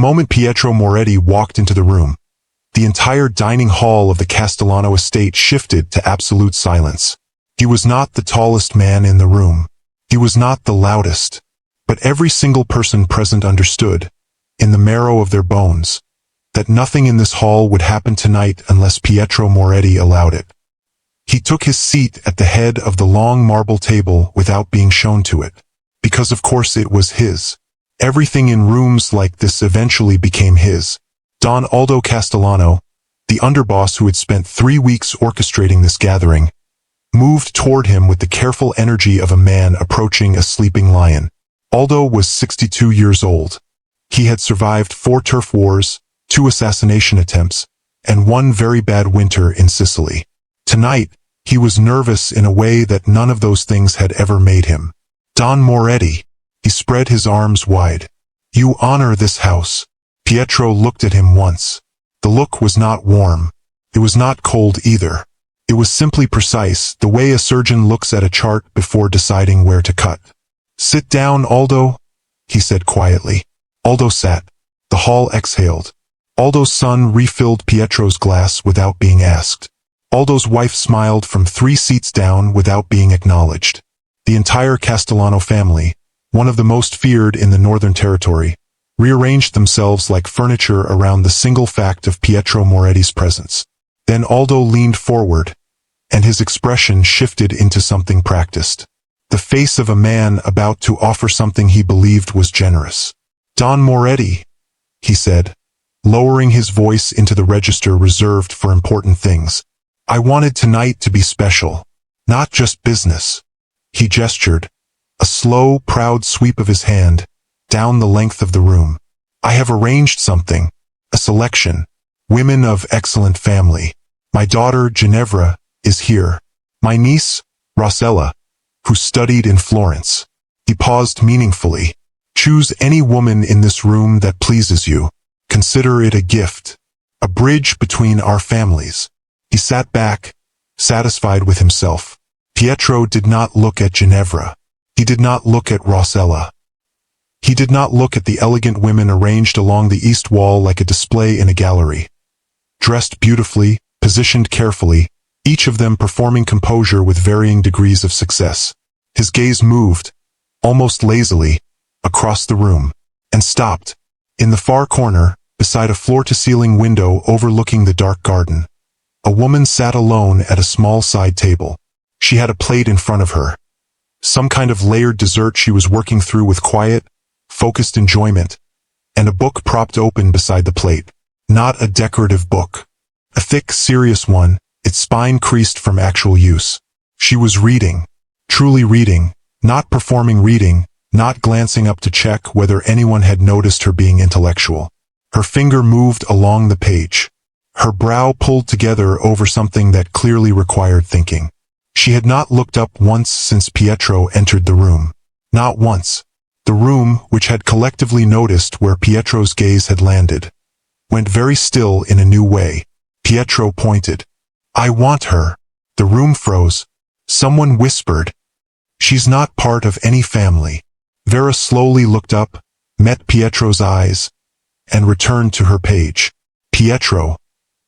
moment Pietro Moretti walked into the room, the entire dining hall of the Castellano estate shifted to absolute silence. He was not the tallest man in the room. He was not the loudest. But every single person present understood, in the marrow of their bones, that nothing in this hall would happen tonight unless Pietro Moretti allowed it. He took his seat at the head of the long marble table without being shown to it, because of course it was his. Everything in rooms like this eventually became his. Don Aldo Castellano, the underboss who had spent 3 weeks orchestrating this gathering, moved toward him with the careful energy of a man approaching a sleeping lion. Aldo was 62 years old. He had survived 4 turf wars, 2 assassination attempts, and 1 very bad winter in Sicily. Tonight, he was nervous in a way that none of those things had ever made him. Don Moretti. He spread his arms wide. You honor this house. Pietro looked at him once. The look was not warm. It was not cold either. It was simply precise, the way a surgeon looks at a chart before deciding where to cut. Sit down, Aldo, he said quietly. Aldo sat. The hall exhaled. Aldo's son refilled Pietro's glass without being asked. Aldo's wife smiled from 3 seats down without being acknowledged. The entire Castellano family, one of the most feared in the Northern Territory, rearranged themselves like furniture around the single fact of Pietro Moretti's presence. Then Aldo leaned forward, and his expression shifted into something practiced. The face of a man about to offer something he believed was generous. Don Moretti, he said, lowering his voice into the register reserved for important things. I wanted tonight to be special, not just business. He gestured, a slow, proud sweep of his hand, down the length of the room. I have arranged something, a selection, women of excellent family. My daughter, Ginevra, is here. My niece, Rossella, who studied in Florence. He paused meaningfully. Choose any woman in this room that pleases you. Consider it a gift, a bridge between our families. He sat back, satisfied with himself. Pietro did not look at Ginevra. He did not look at Rossella. He did not look at the elegant women arranged along the east wall like a display in a gallery. Dressed beautifully, positioned carefully, each of them performing composure with varying degrees of success. His gaze moved, almost lazily, across the room, and stopped, in the far corner, beside a floor-to-ceiling window overlooking the dark garden. A woman sat alone at a small side table. She had a plate in front of her. Some kind of layered dessert she was working through with quiet, focused enjoyment, and a book propped open beside the plate. Not a decorative book. A thick, serious one, its spine creased from actual use. She was reading. Truly reading, not performing reading, not glancing up to check whether anyone had noticed her being intellectual. Her finger moved along the page. Her brow pulled together over something that clearly required thinking. She had not looked up once since Pietro entered the room. Not once. The room, which had collectively noticed where Pietro's gaze had landed, went very still in a new way. Pietro pointed. I want her. The room froze. Someone whispered. She's not part of any family. Vera slowly looked up, met Pietro's eyes, and returned to her page. Pietro,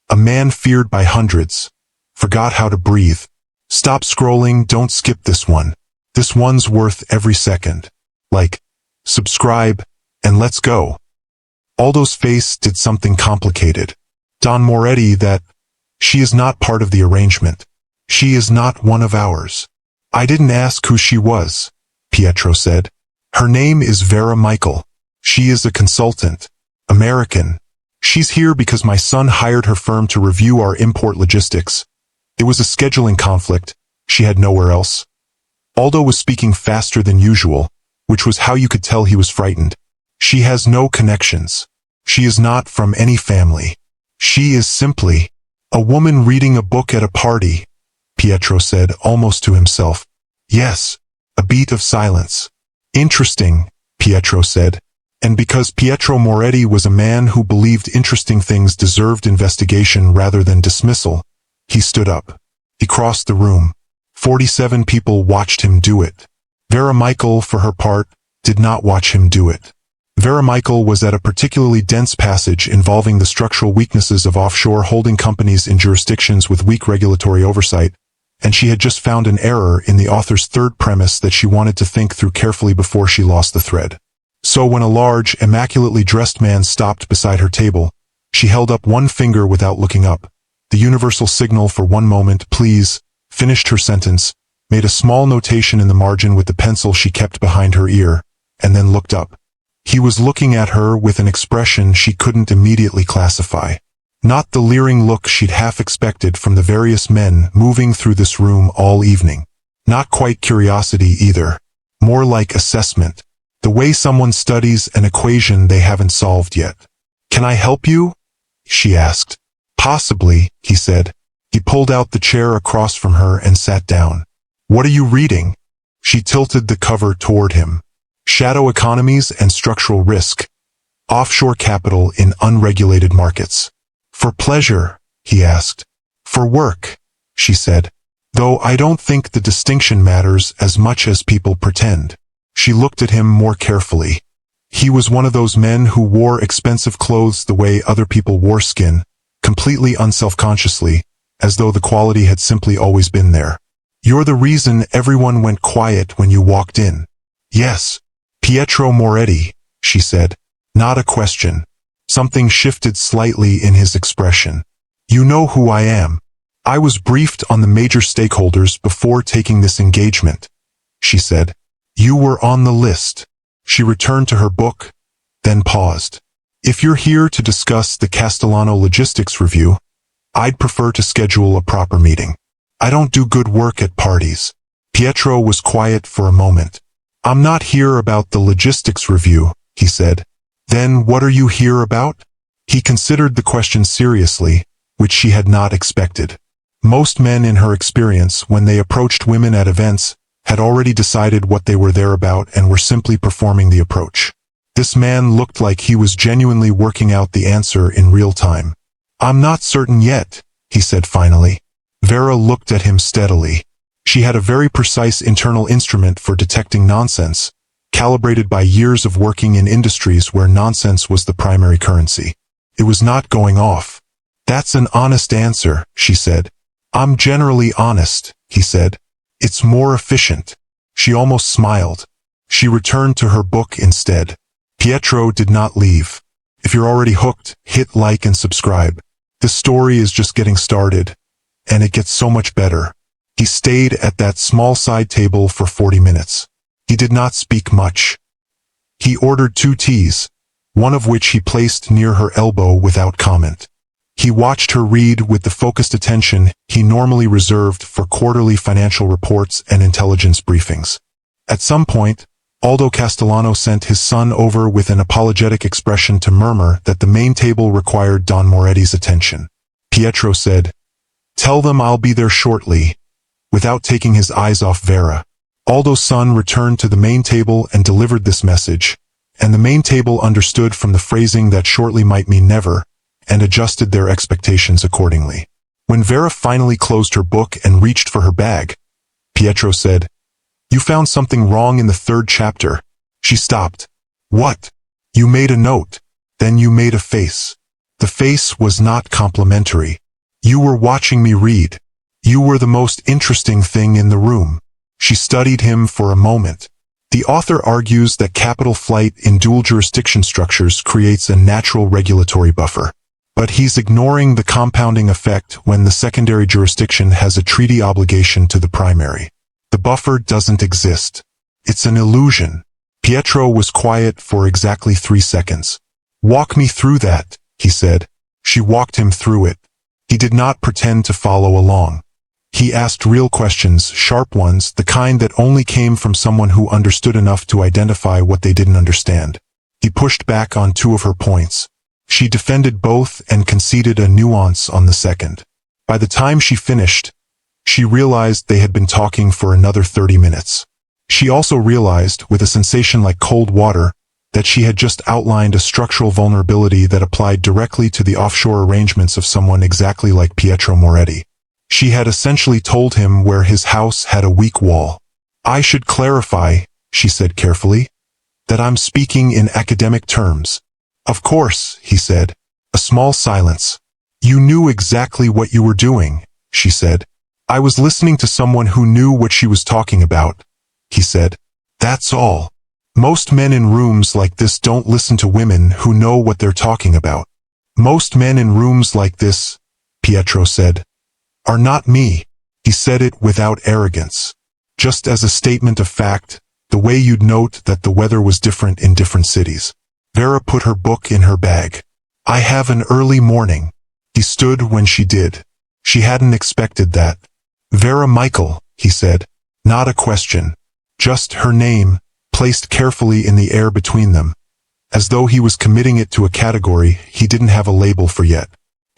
a man feared by hundreds, forgot how to breathe. Stop scrolling, don't skip this one. This one's worth every second. Like, subscribe, and let's go. Aldo's face did something complicated. Don Moretti, that she is not part of the arrangement. She is not one of ours. I didn't ask who she was, Pietro said. Her name is Vera Michael. She is a consultant. American. She's here because my son hired her firm to review our import logistics. It was a scheduling conflict. She had nowhere else. Aldo was speaking faster than usual, which was how you could tell he was frightened. She has no connections. She is not from any family. She is simply a woman reading a book at a party, Pietro said almost to himself. Yes. A beat of silence. Interesting, Pietro said. And because Pietro Moretti was a man who believed interesting things deserved investigation rather than dismissal, he stood up. He crossed the room. 47 people watched him do it. Vera Michael, for her part, did not watch him do it. Vera Michael was at a particularly dense passage involving the structural weaknesses of offshore holding companies in jurisdictions with weak regulatory oversight, and she had just found an error in the author's third premise that she wanted to think through carefully before she lost the thread. So when a large, immaculately dressed man stopped beside her table, she held up one finger without looking up, the universal signal for one moment, please, finished her sentence, made a small notation in the margin with the pencil she kept behind her ear, and then looked up. He was looking at her with an expression she couldn't immediately classify. Not the leering look she'd half expected from the various men moving through this room all evening. Not quite curiosity either. More like assessment. The way someone studies an equation they haven't solved yet. "Can I help you?" she asked. "Possibly," he said. He pulled out the chair across from her and sat down. "What are you reading?" She tilted the cover toward him. "Shadow Economies and Structural Risk. Offshore Capital in Unregulated Markets." "For pleasure?" he asked. "For work," she said. "Though I don't think the distinction matters as much as people pretend." She looked at him more carefully. He was one of those men who wore expensive clothes the way other people wore skin, completely unselfconsciously, as though the quality had simply always been there. "You're the reason everyone went quiet when you walked in." "Yes. Pietro Moretti," she said. Not a question. Something shifted slightly in his expression. "You know who I am. I was briefed on the major stakeholders before taking this engagement," she said. "You were on the list." She returned to her book, then paused. "If you're here to discuss the Castellano logistics review, I'd prefer to schedule a proper meeting. I don't do good work at parties." Pietro was quiet for a moment. "I'm not here about the logistics review," he said. "Then what are you here about?" He considered the question seriously, which she had not expected. Most men in her experience, when they approached women at events, had already decided what they were there about and were simply performing the approach. This man looked like he was genuinely working out the answer in real time. "I'm not certain yet," he said finally. Vera looked at him steadily. She had a very precise internal instrument for detecting nonsense, calibrated by years of working in industries where nonsense was the primary currency. It was not going off. "That's an honest answer," she said. "I'm generally honest," he said. "It's more efficient." She almost smiled. She returned to her book instead. Pietro did not leave. If you're already hooked, hit like and subscribe. This story is just getting started, and it gets so much better. He stayed at that small side table for 40 minutes. He did not speak much. He ordered 2 teas, one of which he placed near her elbow without comment. He watched her read with the focused attention he normally reserved for quarterly financial reports and intelligence briefings. At some point, Aldo Castellano sent his son over with an apologetic expression to murmur that the main table required Don Moretti's attention. Pietro said, "Tell them I'll be there shortly," without taking his eyes off Vera. Aldo's son returned to the main table and delivered this message, and the main table understood from the phrasing that shortly might mean never, and adjusted their expectations accordingly. When Vera finally closed her book and reached for her bag, Pietro said, "You found something wrong in the 3rd chapter." She stopped. "What?" "You made a note. Then you made a face. The face was not complimentary. You were watching me read. You were the most interesting thing in the room." She studied him for a moment. The author argues that capital flight in dual jurisdiction structures creates a natural regulatory buffer. But he's ignoring the compounding effect when the secondary jurisdiction has a treaty obligation to the primary. The buffer doesn't exist. It's an illusion. Pietro was quiet for exactly 3 seconds. "Walk me through that," he said. She walked him through it. He did not pretend to follow along. He asked real questions, sharp ones, the kind that only came from someone who understood enough to identify what they didn't understand. He pushed back on 2 of her points. She defended both and conceded a nuance on the second. By the time she finished, she realized they had been talking for another 30 minutes. She also realized, with a sensation like cold water, that she had just outlined a structural vulnerability that applied directly to the offshore arrangements of someone exactly like Pietro Moretti. She had essentially told him where his house had a weak wall. "I should clarify," she said carefully, that I'm speaking in academic terms. Of course, he said. A small silence. You knew exactly what you were doing, she said. I was listening to someone who knew what she was talking about, he said. That's all. Most men in rooms like this don't listen to women who know what they're talking about. Most men in rooms like this, Pietro said, are not me. He said it without arrogance. Just as a statement of fact, the way you'd note that the weather was different in different cities. Vera put her book in her bag. I have an early morning. He stood when she did. She hadn't expected that. Vera Michael, he said. Not a question. Just her name, placed carefully in the air between them, as though he was committing it to a category he didn't have a label for yet.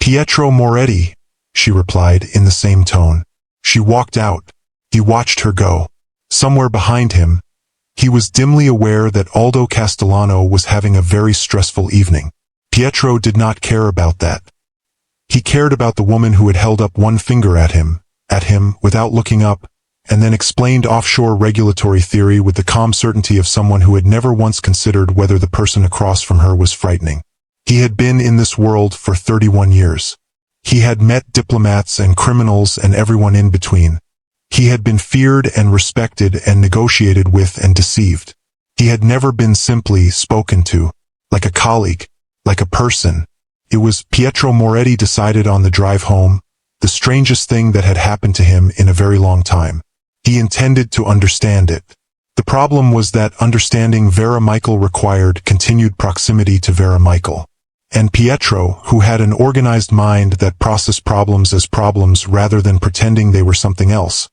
Pietro Moretti, she replied in the same tone. She walked out. He watched her go. Somewhere behind him, he was dimly aware that Aldo Castellano was having a very stressful evening. Pietro did not care about that. He cared about the woman who had held up one finger at him without looking up, and then explained offshore regulatory theory with the calm certainty of someone who had never once considered whether the person across from her was frightening. He had been in this world for 31 years. He had met diplomats and criminals and everyone in between. He had been feared and respected and negotiated with and deceived. He had never been simply spoken to, like a colleague, like a person. It was, Pietro Moretti decided on the drive home, the strangest thing that had happened to him in a very long time. He intended to understand it. The problem was that understanding Vera Michael required continued proximity to Vera Michael. And Pietro, who had an organized mind that processed problems as problems rather than pretending they were something else,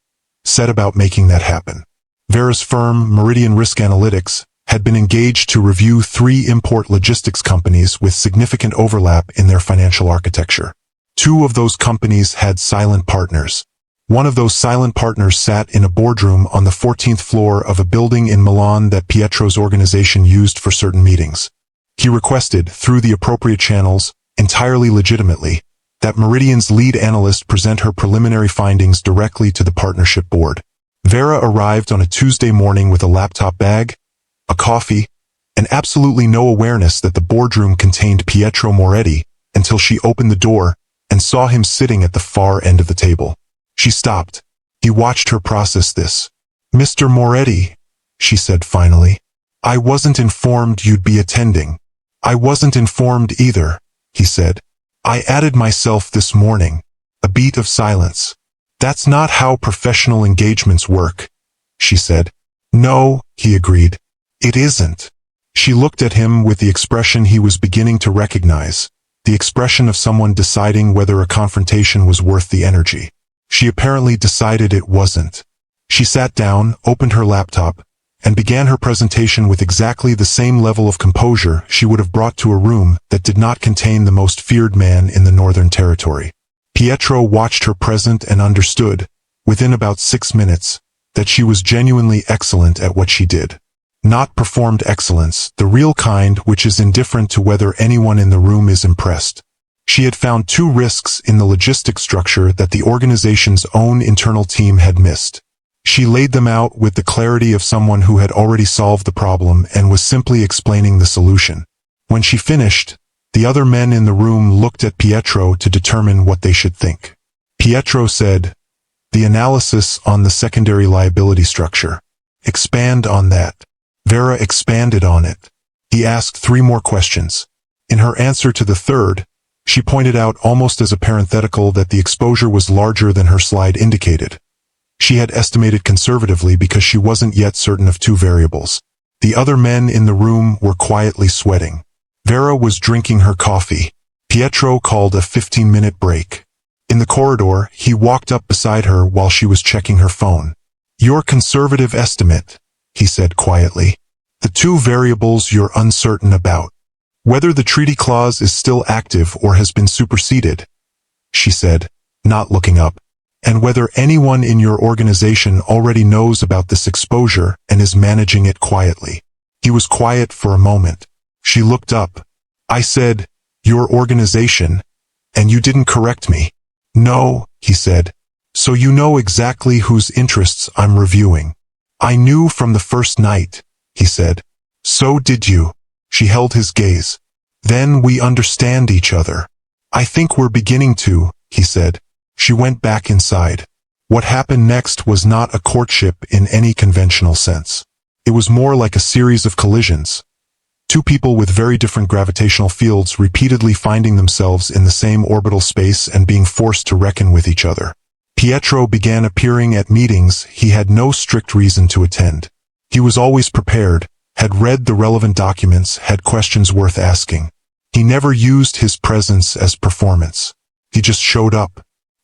set about making that happen. Vera's firm, Meridian Risk Analytics, had been engaged to review 3 import logistics companies with significant overlap in their financial architecture. 2 of those companies had silent partners. One of those silent partners sat in a boardroom on the 14th floor of a building in Milan that Pietro's organization used for certain meetings. He requested, through the appropriate channels, entirely legitimately, that Meridian's lead analyst present her preliminary findings directly to the partnership board. Vera arrived on a Tuesday morning with a laptop bag, a coffee, and absolutely no awareness that the boardroom contained Pietro Moretti until she opened the door and saw him sitting at the far end of the table. She stopped. He watched her process this. Mr. Moretti, she said finally. I wasn't informed you'd be attending. I wasn't informed either, he said. I added myself this morning. A beat of silence. That's not how professional engagements work, she said. No, he agreed. It isn't. She looked at him with the expression he was beginning to recognize, the expression of someone deciding whether a confrontation was worth the energy. She apparently decided it wasn't. She sat down, opened her laptop, and began her presentation with exactly the same level of composure she would have brought to a room that did not contain the most feared man in the Northern Territory. Pietro watched her present and understood, within about 6 minutes, that she was genuinely excellent at what she did. Not performed excellence, the real kind which is indifferent to whether anyone in the room is impressed. She had found 2 risks in the logistics structure that the organization's own internal team had missed. She laid them out with the clarity of someone who had already solved the problem and was simply explaining the solution. When she finished, the other men in the room looked at Pietro to determine what they should think. Pietro said, "The analysis on the secondary liability structure. Expand on that." Vera expanded on it. He asked 3 more questions. In her answer to the third, she pointed out almost as a parenthetical that the exposure was larger than her slide indicated. She had estimated conservatively because she wasn't yet certain of 2 variables. The other men in the room were quietly sweating. Vera was drinking her coffee. Pietro called a 15-minute break. In the corridor, he walked up beside her while she was checking her phone. "Your conservative estimate," he said quietly. "The 2 variables you're uncertain about. Whether the treaty clause is still active or has been superseded," she said, not looking up. "And whether anyone in your organization already knows about this exposure and is managing it quietly." He was quiet for a moment. She looked up. "I said, your organization, and you didn't correct me." "No," he said. "So you know exactly whose interests I'm reviewing." "I knew from the first night," he said. So did you. She held his gaze. Then we understand each other. I think we're beginning to, he said. She went back inside. What happened next was not a courtship in any conventional sense. It was more like a series of collisions. Two people with very different gravitational fields repeatedly finding themselves in the same orbital space and being forced to reckon with each other. Pietro began appearing at meetings he had no strict reason to attend. He was always prepared, had read the relevant documents, had questions worth asking. He never used his presence as performance. He just showed up.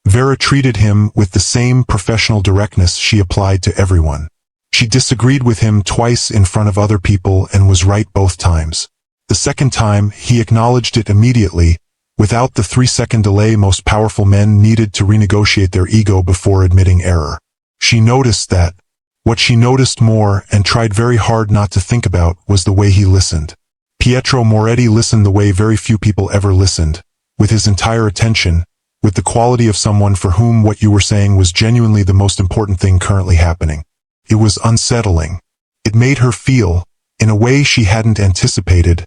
Vera treated him with the same professional directness she applied to everyone. She disagreed with him twice in front of other people and was right both times. The second time, he acknowledged it immediately, without the 3-second delay most powerful men needed to renegotiate their ego before admitting error. She noticed that. What she noticed more and tried very hard not to think about was the way he listened. Pietro Moretti listened the way very few people ever listened, with his entire attention, with the quality of someone for whom what you were saying was genuinely the most important thing currently happening. It was unsettling. It made her feel, in a way she hadn't anticipated,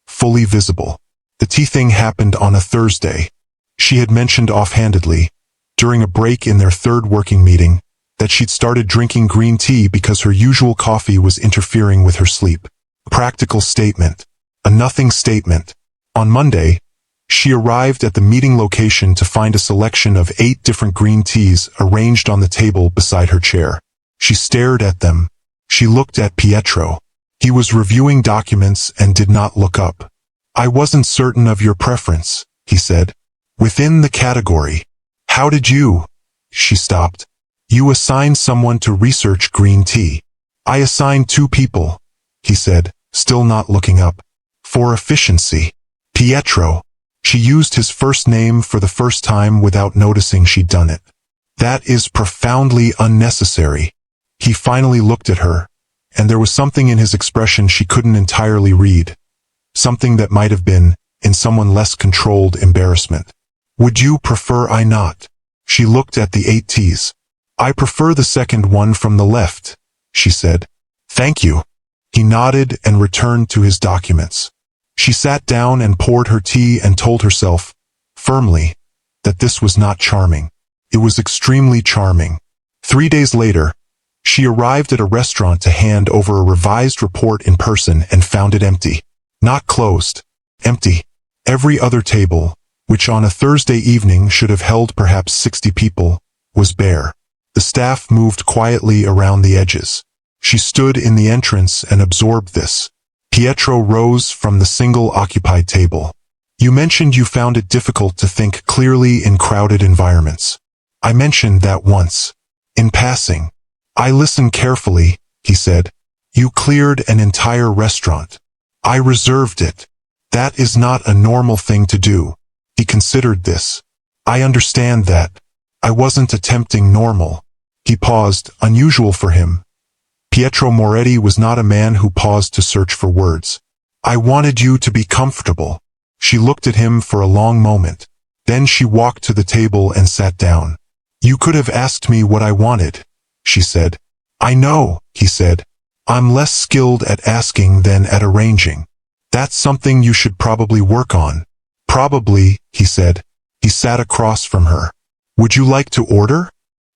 fully visible. The tea thing happened on a Thursday. She had mentioned offhandedly, during a break in their third working meeting, that she'd started drinking green tea because her usual coffee was interfering with her sleep. A practical statement. A nothing statement. On Monday, she arrived at the meeting location to find a selection of 8 different green teas arranged on the table beside her chair. She stared at them. She looked at Pietro. He was reviewing documents and did not look up. I wasn't certain of your preference, he said. Within the category. How did you? She stopped. You assigned someone to research green tea. I assigned 2 people, he said, still not looking up. For efficiency. Pietro. She used his first name for the first time without noticing she'd done it. That is profoundly unnecessary. He finally looked at her, and there was something in his expression she couldn't entirely read. Something that might have been, in someone less controlled, embarrassment. Would you prefer I not? She looked at the 8 teas. I prefer the second one from the left, she said. Thank you. He nodded and returned to his documents. She sat down and poured her tea and told herself, firmly, that this was not charming. It was extremely charming. 3 days later, she arrived at a restaurant to hand over a revised report in person and found it empty. Not closed. Empty. Every other table, which on a Thursday evening should have held perhaps 60 people, was bare. The staff moved quietly around the edges. She stood in the entrance and absorbed this. Pietro rose from the single occupied table. You mentioned you found it difficult to think clearly in crowded environments. I mentioned that once. In passing. I listened carefully, he said. You cleared an entire restaurant. I reserved it. That is not a normal thing to do. He considered this. I understand that. I wasn't attempting normal. He paused, unusual for him. Pietro Moretti was not a man who paused to search for words. I wanted you to be comfortable. She looked at him for a long moment. Then she walked to the table and sat down. You could have asked me what I wanted, she said. I know, he said. I'm less skilled at asking than at arranging. That's something you should probably work on. Probably, he said. He sat across from her. Would you like to order?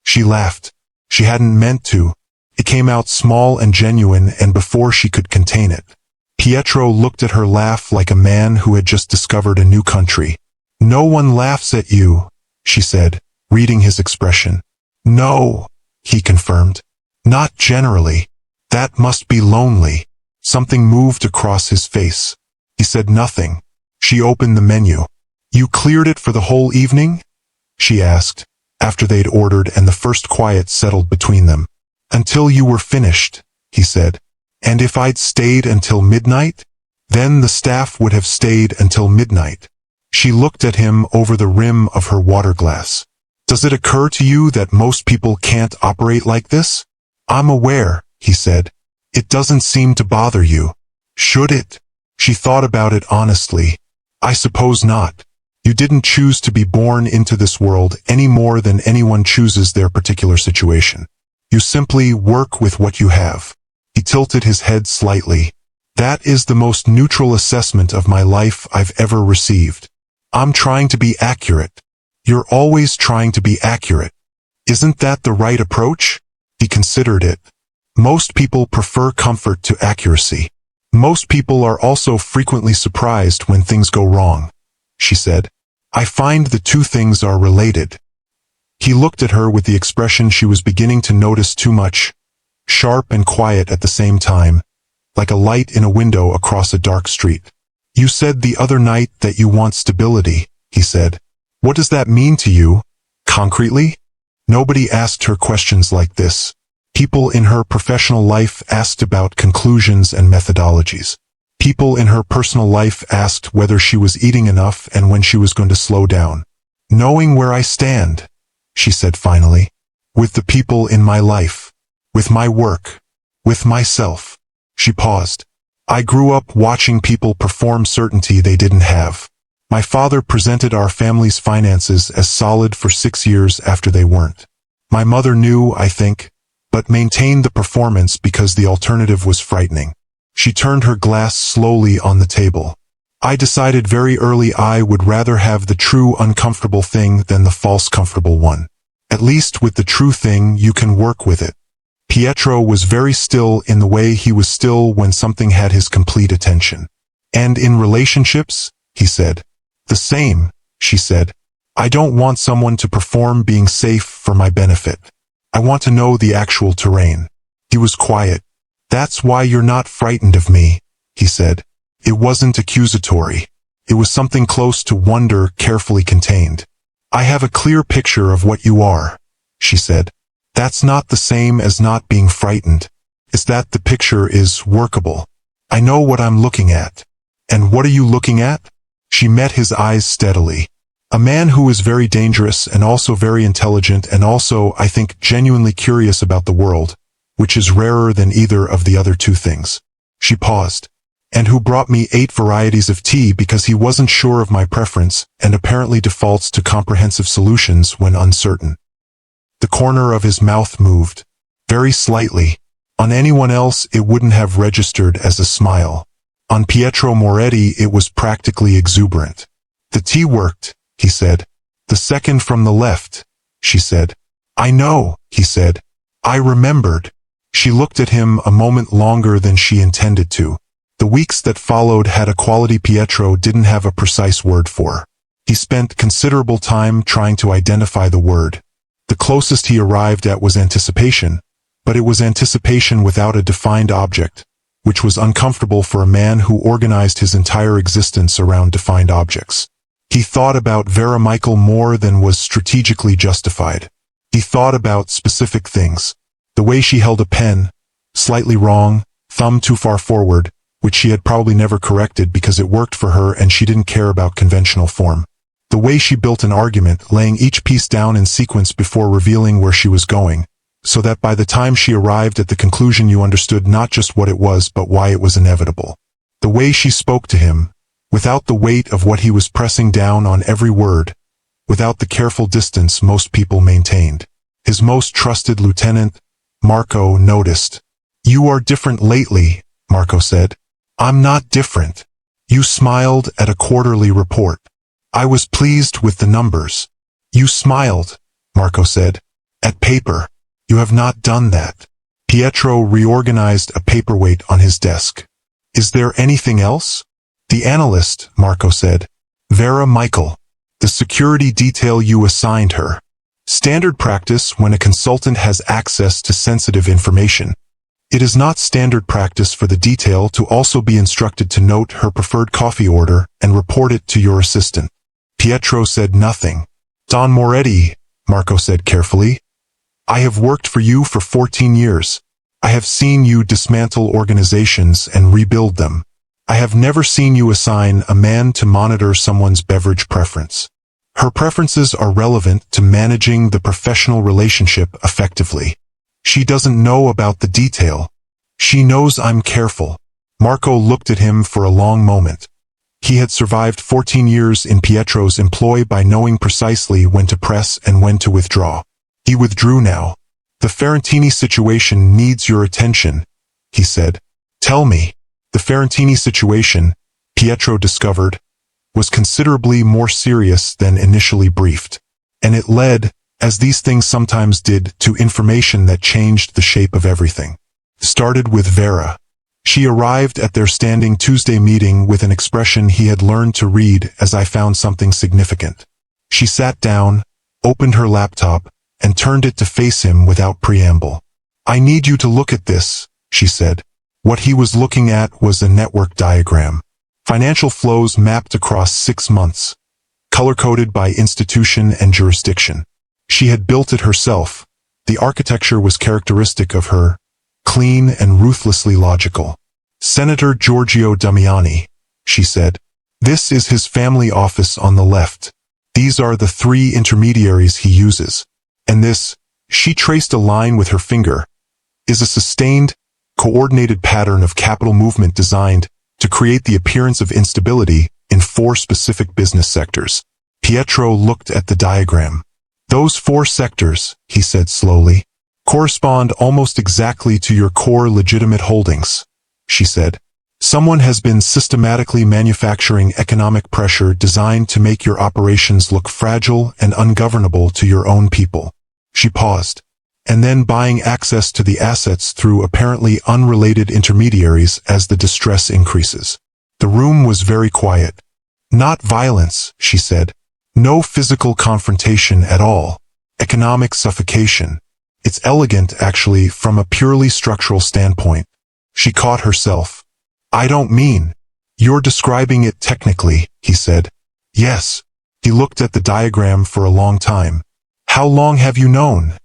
She laughed. She hadn't meant to. It came out small and genuine, and before she could contain it. Pietro looked at her laugh like a man who had just discovered a new country. No one laughs at you, she said, reading his expression. No, he confirmed. Not generally. That must be lonely. Something moved across his face. He said nothing. She opened the menu. You cleared it for the whole evening? She asked, after they'd ordered and the first quiet settled between them. Until you were finished, he said. And if I'd stayed until midnight? Then the staff would have stayed until midnight. She looked at him over the rim of her water glass. Does it occur to you that most people can't operate like this? I'm aware, he said. It doesn't seem to bother you. Should it? She thought about it honestly. I suppose not. You didn't choose to be born into this world any more than anyone chooses their particular situation. You simply work with what you have. He tilted his head slightly. That is the most neutral assessment of my life I've ever received. I'm trying to be accurate. You're always trying to be accurate. Isn't that the right approach? He considered it. Most people prefer comfort to accuracy. Most people are also frequently surprised when things go wrong, she said. I find the two things are related. He looked at her with the expression she was beginning to notice too much, sharp and quiet at the same time, like a light in a window across a dark street. You said the other night that you want stability, he said. What does that mean to you, concretely? Nobody asked her questions like this. People in her professional life asked about conclusions and methodologies. People in her personal life asked whether she was eating enough and when she was going to slow down. Knowing where I stand, she said finally, with the people in my life, with my work, with myself. She paused. I grew up watching people perform certainty they didn't have. My father presented our family's finances as solid for 6 years after they weren't. My mother knew, I think, but maintained the performance because the alternative was frightening. She turned her glass slowly on the table. I decided very early I would rather have the true uncomfortable thing than the false comfortable one. At least with the true thing you can work with it. Pietro was very still in the way he was still when something had his complete attention. And in relationships, he said. The same, she said. I don't want someone to perform being safe for my benefit. I want to know the actual terrain. He was quiet. That's why you're not frightened of me, he said. It wasn't accusatory. It was something close to wonder carefully contained. I have a clear picture of what you are, she said. That's not the same as not being frightened. It's that the picture is workable. I know what I'm looking at. And what are you looking at? She met his eyes steadily. A man who is very dangerous and also very intelligent and also, I think, genuinely curious about the world, which is rarer than either of the other two things. She paused. And who brought me 8 varieties of tea because he wasn't sure of my preference and apparently defaults to comprehensive solutions when uncertain. The corner of his mouth moved, very slightly. On anyone else it wouldn't have registered as a smile. On Pietro Moretti it was practically exuberant. The tea worked, he said. The second from the left, she said. I know, he said. I remembered. She looked at him a moment longer than she intended to. The weeks that followed had a quality Pietro didn't have a precise word for. He spent considerable time trying to identify the word. The closest he arrived at was anticipation, but it was anticipation without a defined object, which was uncomfortable for a man who organized his entire existence around defined objects. He thought about Vera Michael more than was strategically justified. He thought about specific things. The way she held a pen, slightly wrong, thumb too far forward, which she had probably never corrected because it worked for her and she didn't care about conventional form. The way she built an argument, laying each piece down in sequence before revealing where she was going, so that by the time she arrived at the conclusion you understood not just what it was but why it was inevitable. The way she spoke to him, without the weight of what he was pressing down on every word, without the careful distance most people maintained. His most trusted lieutenant, Marco, noticed. You are different lately, Marco said. I'm not different. You smiled at a quarterly report. I was pleased with the numbers. You smiled, Marco said. At paper. You have not done that. Pietro reorganized a paperweight on his desk. Is there anything else? The analyst, Marco said. Vera Michael. The security detail you assigned her. Standard practice when a consultant has access to sensitive information. It is not standard practice for the detail to also be instructed to note her preferred coffee order and report it to your assistant. Pietro said nothing. Don Moretti, Marco said carefully. I have worked for you for 14 years. I have seen you dismantle organizations and rebuild them. I have never seen you assign a man to monitor someone's beverage preference. Her preferences are relevant to managing the professional relationship effectively. She doesn't know about the detail. She knows I'm careful. Marco looked at him for a long moment. He had survived 14 years in Pietro's employ by knowing precisely when to press and when to withdraw. He withdrew now. The Ferrantini situation needs your attention, he said. Tell me. The The Ferrantini situation, Pietro discovered, was considerably more serious than initially briefed, and it led, as these things sometimes did, to information that changed the shape of everything. Started with Vera. She arrived at their standing Tuesday meeting with an expression he had learned to read as I found something significant. She sat down, opened her laptop, and turned it to face him without preamble. "I need you to look at this," she said. What he was looking at was a network diagram. Financial flows mapped across 6 months, color-coded by institution and jurisdiction. She had built it herself. The architecture was characteristic of her, clean and ruthlessly logical. "Senator Giorgio Damiani," she said. "This is his family office on the left. These are the 3 intermediaries he uses. And this," she traced a line with her finger, "is a sustained, coordinated pattern of capital movement designed to create the appearance of instability in 4 specific business sectors." Pietro looked at the diagram. "Those 4 sectors," he said slowly, "correspond almost exactly to your core legitimate holdings," she said. "Someone has been systematically manufacturing economic pressure designed to make your operations look fragile and ungovernable to your own people." She paused, "and then buying access to the assets through apparently unrelated intermediaries as the distress increases." The room was very quiet. "Not violence," she said. "No physical confrontation at all. Economic suffocation. It's elegant, actually, from a purely structural standpoint." She caught herself. "I don't mean. You're describing it technically," he said. "Yes." He looked at the diagram for a long time. "How long have you known?"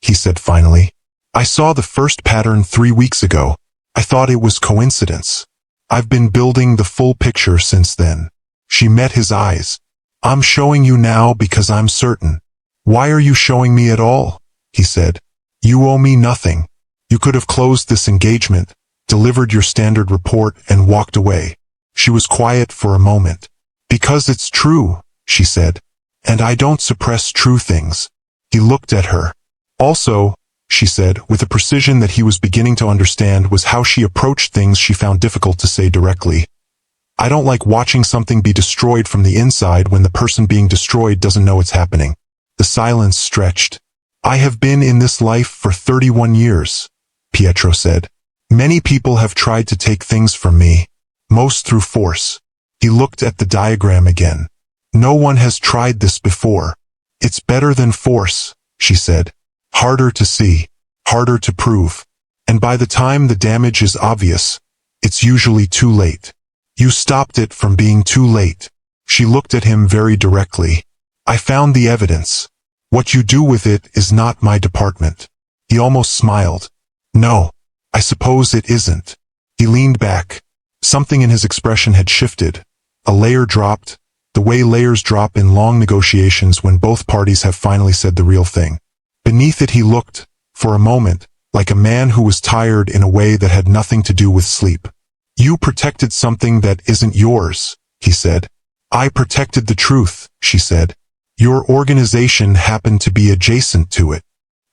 he said finally. "I saw the first pattern 3 weeks ago. I thought it was coincidence. I've been building the full picture since then." She met his eyes. "I'm showing you now because I'm certain." "Why are you showing me at all?" he said. "You owe me nothing. You could have closed this engagement, delivered your standard report, and walked away." She was quiet for a moment. "Because it's true," she said. "And I don't suppress true things." He looked at her. "Also," she said, with a precision that he was beginning to understand was how she approached things she found difficult to say directly, "I don't like watching something be destroyed from the inside when the person being destroyed doesn't know it's happening." The silence stretched. "I have been in this life for 31 years, Pietro said. "Many people have tried to take things from me, most through force." He looked at the diagram again. "No one has tried this before. It's better than force," she said. "Harder to see, harder to prove. And by the time the damage is obvious, it's usually too late. You stopped it from being too late." She looked at him very directly. "I found the evidence. What you do with it is not my department." He almost smiled. "No, I suppose it isn't." He leaned back. Something in his expression had shifted. A layer dropped, the way layers drop in long negotiations when both parties have finally said the real thing. Beneath it he looked, for a moment, like a man who was tired in a way that had nothing to do with sleep. "You protected something that isn't yours," he said. "I protected the truth," she said. "Your organization happened to be adjacent to it.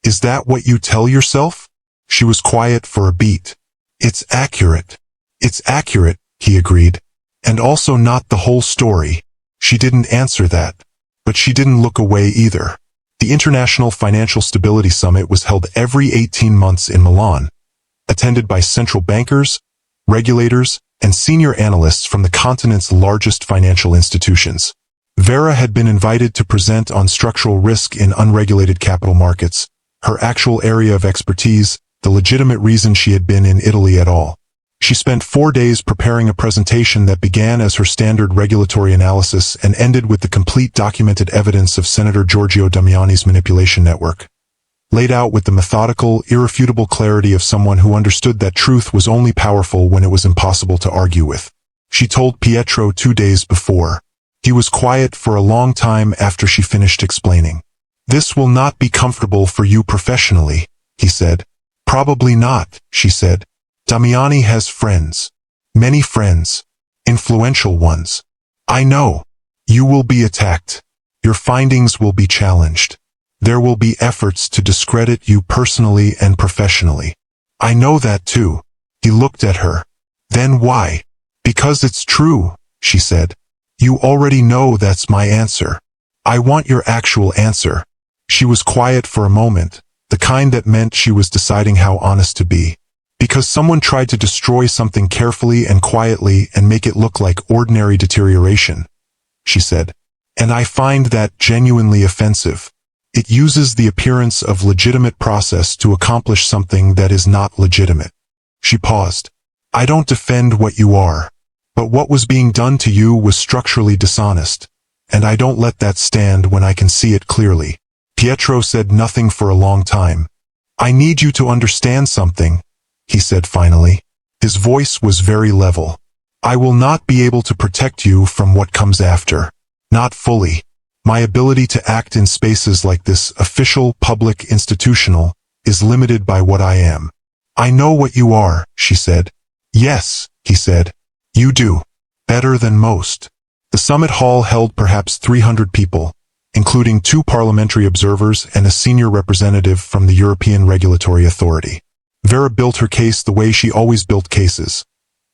Is that what you tell yourself?" She was quiet for a beat. "It's accurate." "It's accurate," he agreed. "And also not the whole story." She didn't answer that, but she didn't look away either. The International Financial Stability Summit was held every 18 months in Milan, attended by central bankers, regulators, and senior analysts from the continent's largest financial institutions. Vera had been invited to present on structural risk in unregulated capital markets, her actual area of expertise, the legitimate reason she had been in Italy at all. She spent 4 days preparing a presentation that began as her standard regulatory analysis and ended with the complete documented evidence of Senator Giorgio Damiani's manipulation network, laid out with the methodical, irrefutable clarity of someone who understood that truth was only powerful when it was impossible to argue with. She told Pietro 2 days before. He was quiet for a long time after she finished explaining. "This will not be comfortable for you professionally," he said. "Probably not," she said. "Damiani has friends. Many friends. Influential ones. I know. You will be attacked. Your findings will be challenged. There will be efforts to discredit you personally and professionally. I know that too." He looked at her. Then why? Because it's true, she said. You already know that's my answer. I want your actual answer. She was quiet for a moment, the kind that meant she was deciding how honest to be. Because someone tried to destroy something carefully and quietly and make it look like ordinary deterioration, she said. And I find that genuinely offensive. It uses the appearance of legitimate process to accomplish something that is not legitimate. She paused. I don't defend what you are. But what was being done to you was structurally dishonest, and I don't let that stand when I can see it clearly. Pietro said nothing for a long time. I need you to understand something, he said finally. His voice was very level. I will not be able to protect you from what comes after. Not fully. My ability to act in spaces like this, official, public, institutional, is limited by what I am. I know what you are, she said. Yes, he said. You do. Better than most. The summit hall held perhaps 300 people, including 2 parliamentary observers and a senior representative from the European Regulatory Authority. Vera built her case the way she always built cases.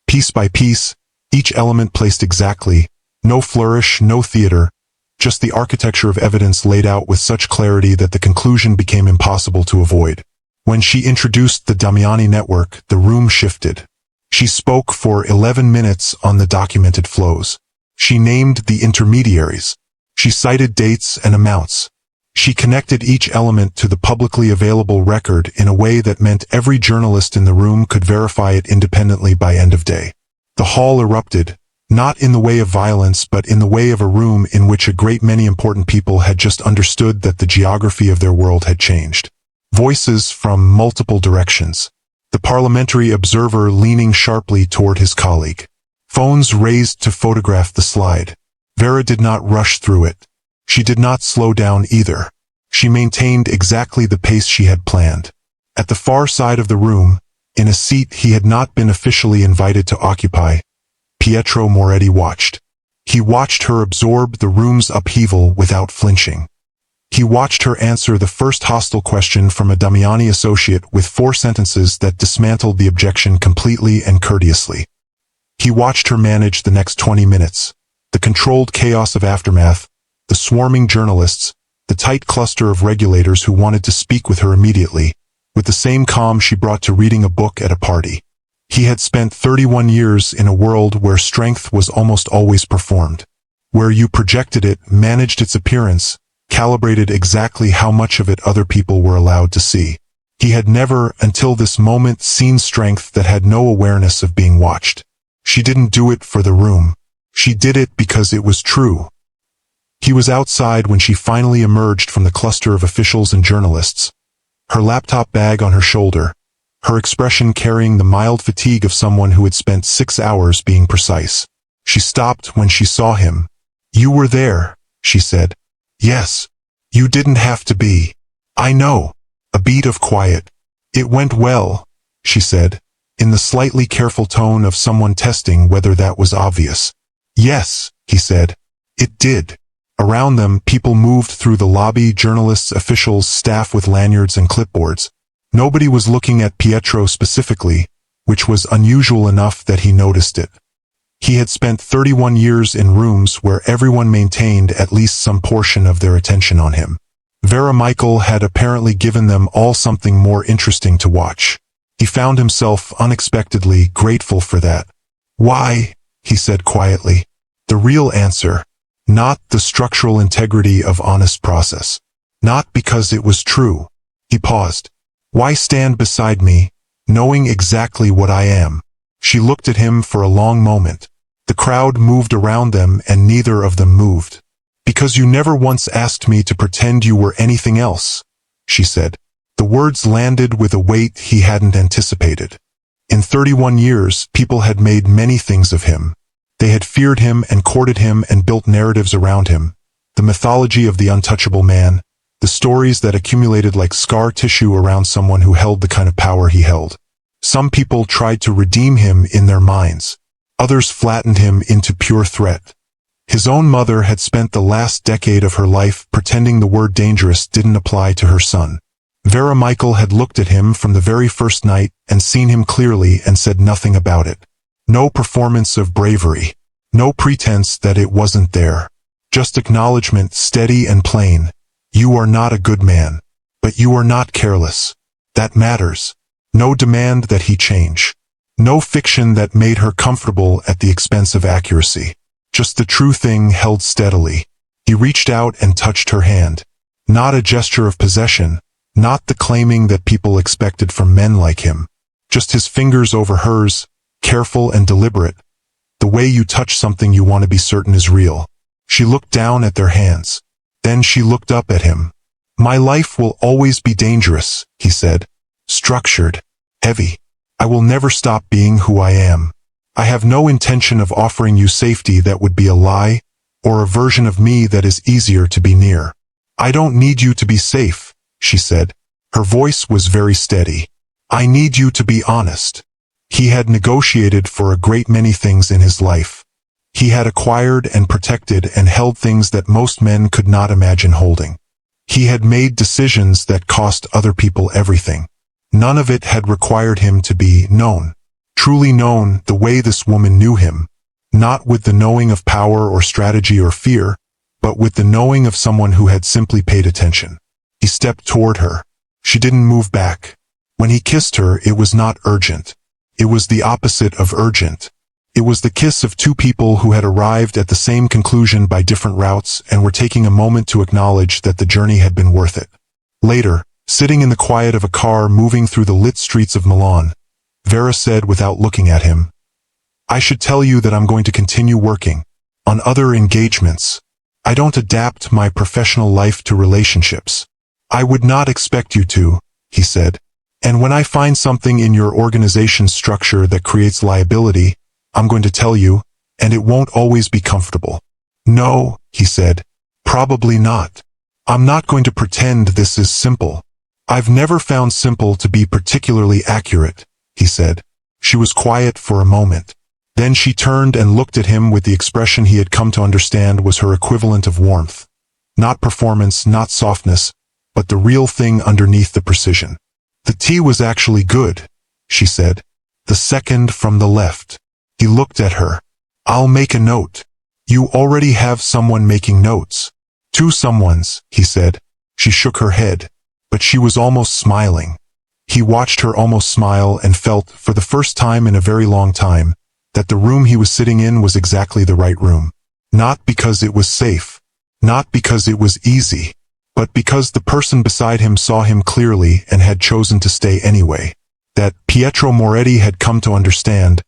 Piece by piece, each element placed exactly, no flourish, no theater, just the architecture of evidence laid out with such clarity that the conclusion became impossible to avoid. When she introduced the Damiani network, the room shifted. She spoke for 11 minutes on the documented flows. She named the intermediaries. She cited dates and amounts. She connected each element to the publicly available record in a way that meant every journalist in the room could verify it independently by end of day. The hall erupted, not in the way of violence but in the way of a room in which a great many important people had just understood that the geography of their world had changed. Voices from multiple directions. The parliamentary observer leaning sharply toward his colleague. Phones raised to photograph the slide. Vera did not rush through it. She did not slow down either. She maintained exactly the pace she had planned. At the far side of the room, in a seat he had not been officially invited to occupy, Pietro Moretti watched. He watched her absorb the room's upheaval without flinching. He watched her answer the first hostile question from a Damiani associate with 4 sentences that dismantled the objection completely and courteously. He watched her manage the next 20 minutes, the controlled chaos of aftermath, the swarming journalists, the tight cluster of regulators who wanted to speak with her immediately, with the same calm she brought to reading a book at a party. He had spent 31 years in a world where strength was almost always performed, where you projected it, managed its appearance, calibrated exactly how much of it other people were allowed to see. He had never, until this moment, seen strength that had no awareness of being watched. She didn't do it for the room. She did it because it was true. He was outside when she finally emerged from the cluster of officials and journalists, her laptop bag on her shoulder, her expression carrying the mild fatigue of someone who had spent 6 hours being precise. She stopped when she saw him. You were there, she said. Yes. You didn't have to be. I know. A beat of quiet. It went well, she said, in the slightly careful tone of someone testing whether that was obvious. Yes, he said. It did. Around them, people moved through the lobby, journalists, officials, staff with lanyards and clipboards. Nobody was looking at Pietro specifically, which was unusual enough that he noticed it. He had spent 31 years in rooms where everyone maintained at least some portion of their attention on him. Vera Michael had apparently given them all something more interesting to watch. He found himself unexpectedly grateful for that. Why? He said quietly. The real answer. Not the structural integrity of honest process. Not because it was true. He paused. Why stand beside me, knowing exactly what I am? She looked at him for a long moment. The crowd moved around them and neither of them moved. Because you never once asked me to pretend you were anything else, she said. The words landed with a weight he hadn't anticipated. In 31 years, people had made many things of him. They had feared him and courted him and built narratives around him. The mythology of the untouchable man, the stories that accumulated like scar tissue around someone who held the kind of power he held. Some people tried to redeem him in their minds. Others flattened him into pure threat. His own mother had spent the last decade of her life pretending the word dangerous didn't apply to her son. Vera Michael had looked at him from the very first night and seen him clearly and said nothing about it. No performance of bravery. No pretense that it wasn't there. Just acknowledgement, steady and plain. You are not a good man. But you are not careless. That matters. No demand that he change. No fiction that made her comfortable at the expense of accuracy. Just the true thing held steadily. He reached out and touched her hand. Not a gesture of possession. Not the claiming that people expected from men like him. Just his fingers over hers, careful and deliberate. The way you touch something you want to be certain is real. She looked down at their hands. Then she looked up at him. My life will always be dangerous, he said. Structured. Heavy. I will never stop being who I am. I have no intention of offering you safety that would be a lie, or a version of me that is easier to be near. I don't need you to be safe, she said. Her voice was very steady. I need you to be honest. He had negotiated for a great many things in his life. He had acquired and protected and held things that most men could not imagine holding. He had made decisions that cost other people everything. None of it had required him to be known. Truly known the way this woman knew him. Not with the knowing of power or strategy or fear, but with the knowing of someone who had simply paid attention. He stepped toward her. She didn't move back. When he kissed her, it was not urgent. It was the opposite of urgent. It was the kiss of two people who had arrived at the same conclusion by different routes and were taking a moment to acknowledge that the journey had been worth it. Later, sitting in the quiet of a car moving through the lit streets of Milan, Vera said without looking at him, I should tell you that I'm going to continue working on other engagements. I don't adapt my professional life to relationships. I would not expect you to, he said. And when I find something in your organization's structure that creates liability, I'm going to tell you, and it won't always be comfortable. No, he said, probably not. I'm not going to pretend this is simple. I've never found simple to be particularly accurate, he said. She was quiet for a moment. Then she turned and looked at him with the expression he had come to understand was her equivalent of warmth. Not performance, not softness, but the real thing underneath the precision. The tea was actually good, she said. The second from the left. He looked at her. I'll make a note. You already have someone making notes. Two someones, he said. She shook her head, but she was almost smiling. He watched her almost smile and felt, for the first time in a very long time, that the room he was sitting in was exactly the right room. Not because it was safe. Not because it was easy. But because the person beside him saw him clearly and had chosen to stay anyway. That Pietro Moretti had come to understand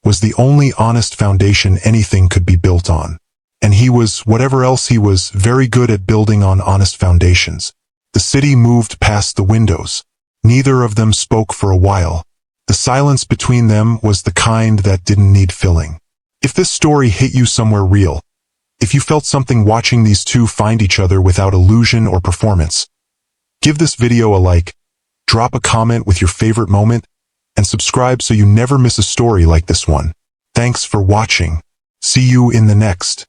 was the only honest foundation anything could be built on. And he was, whatever else he was, very good at building on honest foundations. The city moved past the windows. Neither of them spoke for a while. The silence between them was the kind that didn't need filling. If this story hit you somewhere real, if you felt something watching these two find each other without illusion or performance, give this video a like, drop a comment with your favorite moment, and subscribe so you never miss a story like this one. Thanks for watching. See you in the next.